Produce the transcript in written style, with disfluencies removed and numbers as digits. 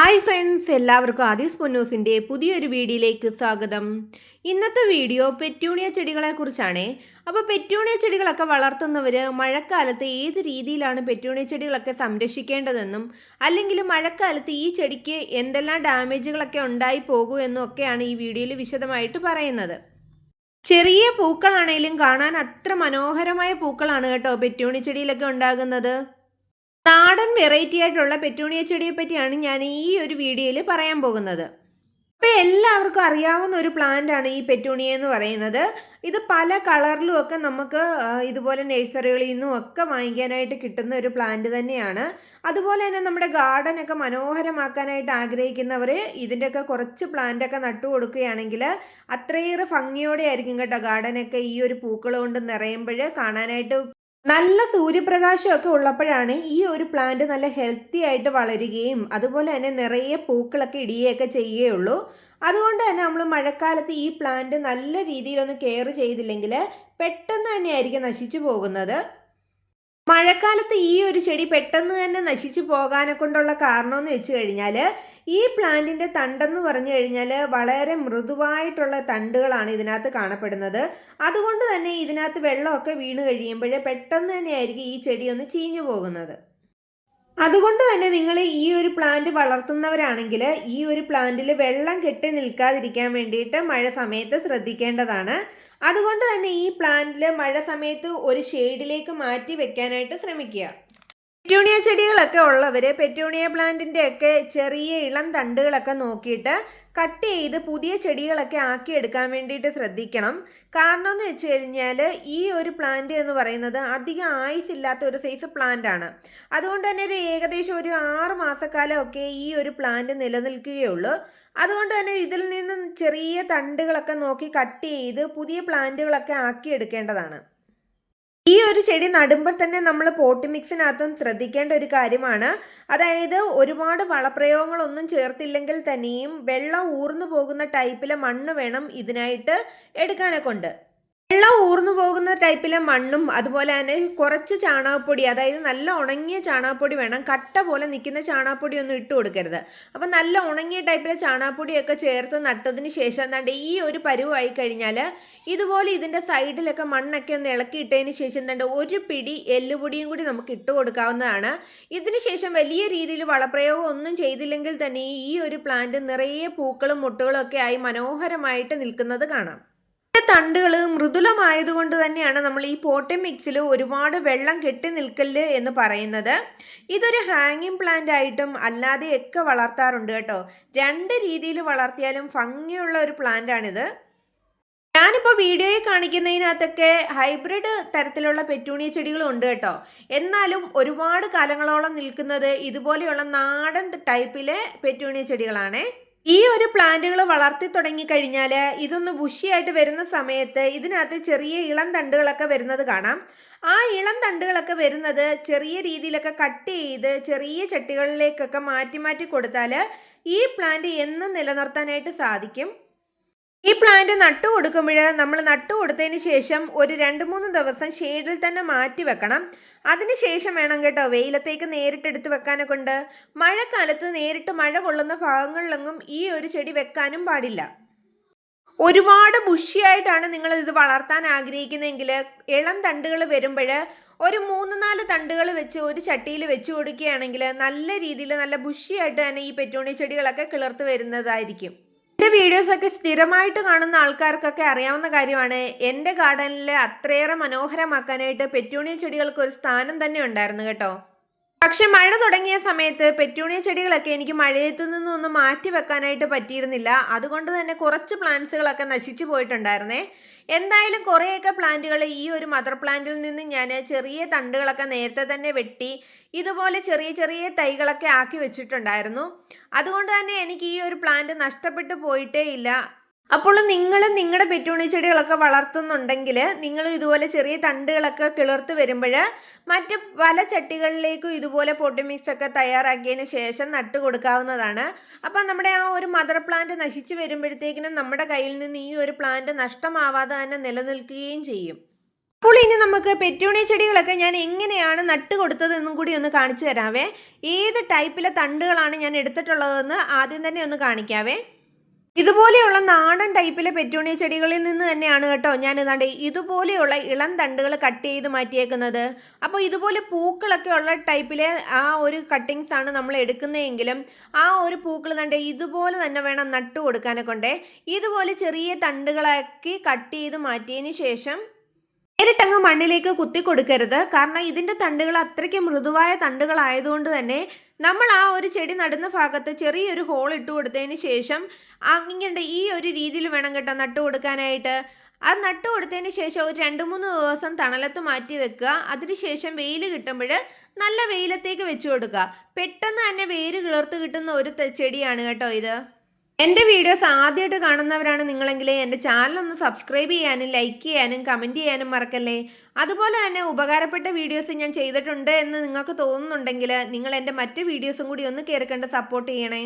Hi friends, എല്ലാവർക്കും ആദീസ് പൊന്നൂസിൻ്റെ പുതിയൊരു വീഡിയോയിലേക്ക് സ്വാഗതം. ഇന്നത്തെ വീഡിയോ പെറ്റൂണിയ ചെടികളെ കുറിച്ചാണ്. അപ്പോൾ പെറ്റൂണിയ ചെടികളൊക്കെ വളർത്തുന്നവർ മഴക്കാലത്ത് ഏത് രീതിയിലാണ് പെറ്റൂണിയ ചെടികളൊക്കെ സംരക്ഷിക്കേണ്ടതെന്നും അല്ലെങ്കിൽ മഴക്കാലത്ത് ഈ ചെടിക്ക് എന്തെല്ലാം ഡാമേജുകളൊക്കെ ഉണ്ടായി പോകൂ എന്നും ഒക്കെയാണ് ഈ വീഡിയോയിൽ വിശദമായിട്ട് പറയുന്നത്. ചെറിയ പൂക്കളാണെങ്കിലും കാണാൻ അത്ര മനോഹരമായ പൂക്കളാണ് കേട്ടോ പെറ്റൂണി ചെടിയിലൊക്കെ ഉണ്ടാകുന്നത്. നാടൻ വെറൈറ്റി ആയിട്ടുള്ള പെറ്റൂണിയ ചെടിയെ പറ്റിയാണ് ഞാൻ ഈ ഒരു വീഡിയോയിൽ പറയാൻ പോകുന്നത്. അപ്പോൾ എല്ലാവർക്കും അറിയാവുന്ന ഒരു പ്ലാന്റ് ആണ് ഈ പെറ്റൂണിയ എന്ന് പറയുന്നത്. ഇത് പല കളറിലും ഒക്കെ നമുക്ക് ഇതുപോലെ നഴ്സറികളിൽ നിന്നും ഒക്കെ വാങ്ങിക്കാനായിട്ട് കിട്ടുന്ന ഒരു പ്ലാന്റ് തന്നെയാണ്. അതുപോലെ തന്നെ നമ്മുടെ ഗാർഡനൊക്കെ മനോഹരമാക്കാനായിട്ട് ആഗ്രഹിക്കുന്നവർ ഇതിൻ്റെയൊക്കെ കുറച്ച് പ്ലാന്റൊക്കെ നട്ടു കൊടുക്കുകയാണെങ്കിൽ അത്രയേറെ ഭംഗിയോടെ ആയിരിക്കും കേട്ടോ ഗാർഡനൊക്കെ ഈ ഒരു പൂക്കൾ കൊണ്ട് നിറയുമ്പോൾ കാണാനായിട്ട്. നല്ല സൂര്യപ്രകാശമൊക്കെ ഉള്ളപ്പോഴാണ് ഈ ഒരു പ്ലാന്റ് നല്ല ഹെൽത്തി ആയിട്ട് വളരുകയും അതുപോലെ തന്നെ നിറയെ പൂക്കളൊക്കെ ഇടുകയൊക്കെ ചെയ്യുകയുള്ളൂ. അതുകൊണ്ട് തന്നെ നമ്മൾ മഴക്കാലത്ത് ഈ പ്ലാന്റ് നല്ല രീതിയിലൊന്ന് കെയർ ചെയ്തില്ലെങ്കിൽ പെട്ടെന്ന് തന്നെയായിരിക്കും നശിച്ചു പോകുന്നത്. മഴക്കാലത്ത് ഈ ഒരു ചെടി പെട്ടെന്ന് തന്നെ നശിച്ചു പോകാനെ കൊണ്ടുള്ള കാരണമെന്ന് വെച്ച് കഴിഞ്ഞാൽ ഈ പ്ലാന്റിൻ്റെ തണ്ടെന്ന് പറഞ്ഞു കഴിഞ്ഞാൽ വളരെ മൃദുവായിട്ടുള്ള തണ്ടുകളാണ് ഇതിനകത്ത് കാണപ്പെടുന്നത്. അതുകൊണ്ട് തന്നെ ഇതിനകത്ത് വെള്ളമൊക്കെ വീണ് കഴിയുമ്പോൾ പെട്ടെന്ന് തന്നെയായിരിക്കും ഈ ചെടി ഒന്ന് ചീഞ്ഞു പോകുന്നത്. അതുകൊണ്ട് തന്നെ നിങ്ങൾ ഈ ഒരു പ്ലാന്റ് വളർത്തുന്നവരാണെങ്കിൽ ഈ ഒരു പ്ലാന്റിൽ വെള്ളം കെട്ടി നിൽക്കാതിരിക്കാൻ വേണ്ടിയിട്ട് മഴ സമയത്ത് ശ്രദ്ധിക്കേണ്ടതാണ്. അതുകൊണ്ട് തന്നെ ഈ പ്ലാന്റിൽ മഴ സമയത്ത് ഒരു ഷെയ്ഡിലേക്ക് മാറ്റി വെക്കാനായിട്ട് ശ്രമിക്കുക. പെറ്റൂണിയ ചെടികളൊക്കെ ഉള്ളവർ പെറ്റൂണിയ പ്ലാന്റിൻ്റെ ഒക്കെ ചെറിയ ഇളം തണ്ടുകളൊക്കെ നോക്കിയിട്ട് കട്ട് ചെയ്ത് പുതിയ ചെടികളൊക്കെ ആക്കിയെടുക്കാൻ വേണ്ടിയിട്ട് ശ്രദ്ധിക്കണം. കാരണം എന്ന് വെച്ച് കഴിഞ്ഞാൽ ഈ ഒരു പ്ലാന്റ് എന്ന് പറയുന്നത് അധികം ആയുസില്ലാത്ത ഒരു സൈസ് പ്ലാന്റ് ആണ്. അതുകൊണ്ട് തന്നെ ഒരു ഏകദേശം ഒരു 6 മാസക്കാലമൊക്കെ ഈ ഒരു പ്ലാന്റ് നിലനിൽക്കുകയുള്ളൂ. അതുകൊണ്ട് തന്നെ ഇതിൽ നിന്നും ചെറിയ തണ്ടുകളൊക്കെ നോക്കി കട്ട് ചെയ്ത് പുതിയ പ്ലാന്റുകളൊക്കെ ആക്കിയെടുക്കേണ്ടതാണ്. ഈ ഒരു ചെടി നടുമ്പോൾ തന്നെ നമ്മൾ പോട്ട് മിക്സിനകത്തും ശ്രദ്ധിക്കേണ്ട ഒരു കാര്യമാണ്. അതായത് ഒരുപാട് വളപ്രയോഗങ്ങളൊന്നും ചേർത്തില്ലെങ്കിൽ തന്നെയും വെള്ളം ഊർന്നു പോകുന്ന ടൈപ്പിലെ മണ്ണ് വേണം ഇതിനായിട്ട് എടുക്കാനൊക്കെ ഉണ്ട്. വെള്ളം ഊർന്നു പോകുന്ന ടൈപ്പിലെ മണ്ണും അതുപോലെ തന്നെ കുറച്ച് ചാണകപ്പൊടി, അതായത് നല്ല ഉണങ്ങിയ ചാണകപ്പൊടി വേണം. കട്ട പോലെ നിൽക്കുന്ന ചാണകപ്പൊടി ഒന്നും ഇട്ട് കൊടുക്കരുത്. അപ്പം നല്ല ഉണങ്ങിയ ടൈപ്പിലെ ചാണകപ്പൊടിയൊക്കെ ചേർത്ത് നട്ടതിന് ശേഷം എന്താണ്ട് ഈ ഒരു പരുവായി കഴിഞ്ഞാൽ ഇതുപോലെ ഇതിൻ്റെ സൈഡിലൊക്കെ മണ്ണൊക്കെ ഒന്ന് ഇളക്കിയിട്ടതിന് ശേഷം എന്താണ്ട് ഒരു പിടി എല്ലുപൊടിയും കൂടി നമുക്ക് ഇട്ട് കൊടുക്കാവുന്നതാണ്. ഇതിന് ശേഷം വലിയ രീതിയിൽ വളപ്രയോഗം ഒന്നും ചെയ്തില്ലെങ്കിൽ തന്നെ ഈ ഒരു പ്ലാന്റ് നിറയെ പൂക്കളും മുട്ടുകളും ഒക്കെ ആയി മനോഹരമായിട്ട് നിൽക്കുന്നത് കാണാം. തണ്ടുകൾ മൃദുലമായതുകൊണ്ട് തന്നെയാണ് നമ്മൾ ഈ പോട്ടി മിക്സിൽ ഒരുപാട് വെള്ളം കെട്ടി നിൽക്കല് എന്ന് പറയുന്നത്. ഇതൊരു ഹാങ്ങിങ് പ്ലാന്റ് ആയിട്ടും അല്ലാതെയൊക്കെ വളർത്താറുണ്ട് കേട്ടോ. 2 രീതിയിൽ വളർത്തിയാലും ഭംഗിയുള്ള ഒരു പ്ലാന്റ് ആണിത്. ഞാനിപ്പോൾ വീഡിയോയിൽ കാണിക്കുന്നതിനകത്തൊക്കെ ഹൈബ്രിഡ് തരത്തിലുള്ള പെറ്റൂണിയ ചെടികളും ഉണ്ട് കേട്ടോ. എന്നാലും ഒരുപാട് കാലങ്ങളോളം നിൽക്കുന്നത് ഇതുപോലെയുള്ള നാടൻ ടൈപ്പിലെ പെറ്റൂണിയ ചെടികളാണ്. ഈ ഒരു പ്ലാന്റുകൾ വളർത്തി തുടങ്ങിക്കഴിഞ്ഞാൽ ഇതൊന്ന് ബുഷിയായിട്ട് വരുന്ന സമയത്ത് ഇതിനകത്ത് ചെറിയ ഇളം തണ്ടുകളൊക്കെ വരുന്നത് കാണാം. ആ ഇളം തണ്ടുകളൊക്കെ വരുന്നത് ചെറിയ രീതിയിലൊക്കെ കട്ട് ചെയ്ത് ചെറിയ ചട്ടികളിലേക്കൊക്കെ മാറ്റി മാറ്റി കൊടുത്താൽ ഈ പ്ലാന്റ് എന്നും നിലനിർത്താനായിട്ട് സാധിക്കും. ഈ പ്ലാന്റ് നട്ടു കൊടുക്കുമ്പോൾ നമ്മൾ നട്ടു കൊടുത്തതിന് ശേഷം ഒരു 2-3 ദിവസം ഷെയ്ഡിൽ തന്നെ മാറ്റി വെക്കണം. അതിനുശേഷം വേണം കേട്ടോ വെയിലത്തേക്ക് നേരിട്ട് എടുത്ത് വെക്കാനൊക്കെ ഉണ്ട്. മഴക്കാലത്ത് നേരിട്ട് മഴ കൊള്ളുന്ന ഭാഗങ്ങളിലൊന്നും ഈ ഒരു ചെടി വെക്കാനും പാടില്ല. ഒരുപാട് ബുഷിയായിട്ടാണ് നിങ്ങൾ ഇത് വളർത്താൻ ആഗ്രഹിക്കുന്നതെങ്കിൽ ഇളം തണ്ടുകൾ വരുമ്പോൾ ഒരു 3-4 തണ്ടുകൾ വെച്ച് ഒരു ചട്ടിയിൽ വെച്ച് കൊടുക്കുകയാണെങ്കിൽ നല്ല രീതിയിൽ നല്ല ബുഷിയായിട്ട് തന്നെ ഈ പെറ്റൂണിയ ചെടികളൊക്കെ കിളിർത്ത് വരുന്നതായിരിക്കും. എൻ്റെ വീഡിയോസൊക്കെ സ്ഥിരമായിട്ട് കാണുന്ന ആൾക്കാർക്കൊക്കെ അറിയാവുന്ന കാര്യമാണ്. എൻ്റെ ഗാർഡനിൽ അത്രയേറെ മനോഹരമാക്കാനായിട്ട് പെറ്റൂണിയ ചെടികൾക്ക് ഒരു സ്ഥാനം തന്നെ ഉണ്ടായിരുന്നു കേട്ടോ. പക്ഷെ മഴ തുടങ്ങിയ സമയത്ത് പെറ്റൂണിയ ചെടികളൊക്കെ എനിക്ക് മഴയത്തു നിന്നൊന്നും മാറ്റി വെക്കാനായിട്ട് പറ്റിയിരുന്നില്ല. അതുകൊണ്ട് തന്നെ കുറച്ച് പ്ലാന്റ്സുകളൊക്കെ നശിച്ചു പോയിട്ടുണ്ടായിരുന്നേ. എന്തായാലും കുറേയൊക്കെ പ്ലാന്റുകൾ ഈ ഒരു മദർ പ്ലാന്റിൽ നിന്ന് ഞാൻ ചെറിയ തണ്ടുകളൊക്കെ നേരത്തെ തന്നെ വെട്ടി ഇതുപോലെ ചെറിയ ചെറിയ തൈകളൊക്കെ ആക്കി വെച്ചിട്ടുണ്ടായിരുന്നു. അതുകൊണ്ട് തന്നെ എനിക്ക് ഈ ഒരു പ്ലാന്റ് നഷ്ടപ്പെട്ടു പോയിട്ടേ ഇല്ല. അപ്പോൾ നിങ്ങളും നിങ്ങളുടെ പെറ്റൂണിയ ചെടികളൊക്കെ വളർത്തുന്നുണ്ടെങ്കിൽ നിങ്ങളും ഇതുപോലെ ചെറിയ തണ്ടുകളൊക്കെ കിളിർത്ത് വരുമ്പോൾ മറ്റ് പല ചട്ടികളിലേക്കും ഇതുപോലെ പോട്ടി മിക്സ് ഒക്കെ തയ്യാറാക്കിയതിന് ശേഷം നട്ടു കൊടുക്കാവുന്നതാണ്. അപ്പം നമ്മുടെ ആ ഒരു മദർ പ്ലാന്റ് നശിച്ചു വരുമ്പോഴത്തേക്കിനും നമ്മുടെ കയ്യിൽ നിന്ന് ഈ ഒരു പ്ലാന്റ് നഷ്ടമാവാതെ തന്നെ നിലനിൽക്കുകയും ചെയ്യും. അപ്പോൾ ഇനി നമുക്ക് പെറ്റൂണിയ ചെടികളൊക്കെ ഞാൻ എങ്ങനെയാണ് നട്ട് കൊടുത്തതെന്നും കൂടി ഒന്ന് കാണിച്ചു തരാവേ. ഏത് ടൈപ്പിലെ തണ്ടുകളാണ് ഞാൻ എടുത്തിട്ടുള്ളതെന്ന് ആദ്യം തന്നെ ഒന്ന് കാണിക്കാവേ. ഇതുപോലെയുള്ള നാടൻ ടൈപ്പിലെ പെറ്റൂണിയ ചെടികളിൽ നിന്ന് തന്നെയാണ് കേട്ടോ ഞാൻ ഇതാണ്ട് ഇതുപോലെയുള്ള ഇളം തണ്ടുകൾ കട്ട് ചെയ്ത് മാറ്റിയേക്കുന്നത്. അപ്പോൾ ഇതുപോലെ പൂക്കളൊക്കെ ഉള്ള ടൈപ്പിലെ ആ ഒരു കട്ടിങ്സ് ആണ് നമ്മൾ എടുക്കുന്നതെങ്കിലും ആ ഒരു പൂക്കൾ തണ്ട് ഇതുപോലെ തന്നെ വേണം നട്ടു കൊടുക്കാനെ കൊണ്ടേ. ഇതുപോലെ ചെറിയ തണ്ടുകളാക്കി കട്ട് ചെയ്ത് മാറ്റിയതിന് ശേഷം നേരിട്ടങ്ങ് മണ്ണിലേക്ക് കുത്തി കൊടുക്കരുത്. കാരണം ഇതിൻ്റെ തണ്ടുകൾ അത്രയ്ക്ക് മൃദുവായ തണ്ടുകളായതുകൊണ്ട് തന്നെ നമ്മൾ ആ ഒരു ചെടി നടുന്ന ഭാഗത്ത് ചെറിയൊരു ഹോൾ ഇട്ട് കൊടുത്തതിന് ശേഷം ഇങ്ങനെ ഈ ഒരു രീതിയിൽ വേണം കേട്ടോ നട്ടു കൊടുക്കാനായിട്ട്. അത് നട്ടു കൊടുത്തതിന് ശേഷം ഒരു 2-3 ദിവസം തണലത്ത് മാറ്റി വെക്കുക. അതിനുശേഷം വെയിൽ കിട്ടുമ്പോൾ നല്ല വെയിലത്തേക്ക് വെച്ച് കൊടുക്കുക. പെട്ടെന്ന് തന്നെ വേര് കിളിർത്ത് കിട്ടുന്ന ഒരു ചെടിയാണ് കേട്ടോ ഇത്. എൻ്റെ വീഡിയോസ് ആദ്യമായിട്ട് കാണുന്നവരാണ് നിങ്ങളെങ്കിൽ എൻ്റെ ചാനലൊന്ന് സബ്സ്ക്രൈബ് ചെയ്യാനും ലൈക്ക് ചെയ്യാനും കമൻറ്റ് ചെയ്യാനും മറക്കല്ലേ. അതുപോലെ തന്നെ ഉപകാരപ്പെട്ട വീഡിയോസ് ഞാൻ ചെയ്തിട്ടുണ്ട് എന്ന് നിങ്ങൾക്ക് തോന്നുന്നുണ്ടെങ്കിൽ നിങ്ങൾ എൻ്റെ മറ്റ് വീഡിയോസും കൂടി ഒന്ന് കയറി കണ്ട് സപ്പോർട്ട് ചെയ്യണേ.